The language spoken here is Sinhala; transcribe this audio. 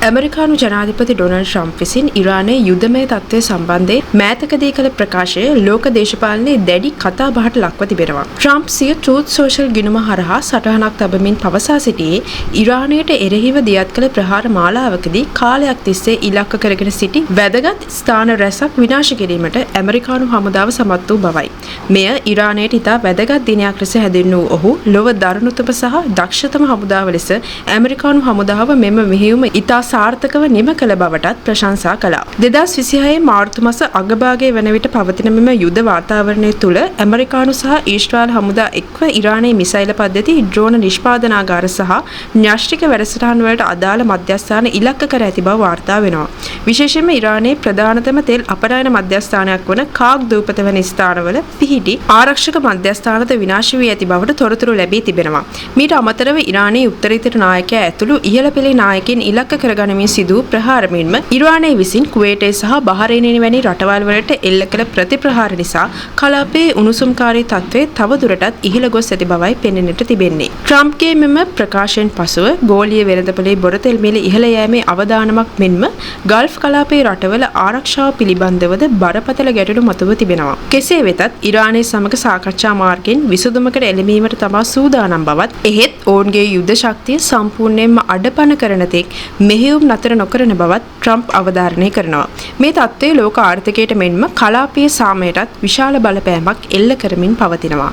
ඇමරිකානු ජනාධිපති ඩොනල්ඩ් ට්‍රම්ප් විසින් ඉරානයේ යුද්ධමය තත්ත්වය සම්බන්ධයෙන් මෑතකදී කළ ප්‍රකාශය ලෝක දේශපාලනයේ දැඩි කතාබහට ලක්ව තිබෙනවා. ට්‍රම්ප් සිය ට්‍රූත් සෝෂල් ගිණුම හරහා සටහනක් තබමින් පවසා සිටියේ ඉරානයට එරෙහිව දියත් කළ ප්‍රහාර මාලාවකදී කාලයක් තිස්සේ ඉලක්ක කරගෙන සිටි වැදගත් ස්ථාන රැසක් විනාශ කිරීමට ඇමරිකානු හමුදාව සමත් වූ බවයි. මෙය ඉරානයට ඉතා වැදගත් දිනයක් ලෙස හැඳින්වූ ඔහු ලොව දරුණුතම සහ දක්ෂතම හමුදාව ලෙස ඇමරිකානු හමුදාව මෙම මෙහෙයුම ඉතා සාර්ථකව නිම කළ බවටත් ප්‍රශංසා කළා. 2026 මාර්තු මාස අගභාගයේ වන විට පවතින මෙම යුද වාතාවරණය තුළ ඇමරිකානු සහ ඊශ්‍රායල් හමුදා එක්ව ඉරානයේ මිසයිල පද්ධති, ඩ්‍රෝන නිෂ්පාදනාගාර සහ න්‍යෂ්ටික වැඩසටහන් වලට අදාළ මධ්‍යස්ථාන ඉලක්ක කර ඇති බව වාර්තා වෙනවා. විශේෂයෙන්ම ඉරානයේ ප්‍රධානතම තෙල් අපනයන මධ්‍යස්ථානයක් වන කාග් දූපත වැනි ස්ථානවල පිහිටි ආරක්ෂක මධ්‍යස්ථානද විනාශ වී ඇති බවට තොරතුරු ලැබී තිබෙනවා. මීට අමතරව ඉරානයේ උත්තරීතර නායකයා ඇතුළු ඉහළ පෙළේ නායකයින් ඉලක්ක කරගනිමින් සිදු ප්‍රහාර මෙන්ම ඉරානයේ විසින් කුවේටේ සහ බහරේනයේ වැනි රටවල් වලට එල්ල කළ ප්‍රතිප්‍රහාර නිසා කලාපයේ උණුසුම්කාරී තත්ත්වය තවදුරටත් ඉහළ ගොස් ඇති බවයි පෙනෙන්නට තිබෙන්නේ. ට්‍රම්ප්ගේ මෙම ප්‍රකාශයෙන් පසුව ගෝලීය වෙළඳපොලේ බොරතෙල් මිල ඉහළ යෑමේ අවදානමක් මෙන්ම ගල්ෆ් කලාපයේ රටවල ආරක්ෂාව පිළිබඳවද බරපතල ගැටලු මතුව තිබෙනවා. කෙසේ වෙතත් ඉරානයේ සමග සාකච්ඡා මාර්ගයෙන් විසඳුමකට එළඹීමට තමා සූදානම් බවත් එහෙත් ඔවුන්ගේ යුද ශක්තිය සම්පූර්ණයෙන්ම අඩපණ කරන තෙක් මෙහෙයුම් නතර නොකරන බවත් ට්‍රම්ප් අවධාරණය කරනවා. මේ තත්ත්වය ලෝක ආර්ථිකයට මෙන්ම කලාපීය සාමයටත් විශාල බලපෑමක් එල්ල කරමින් පවතිනවා.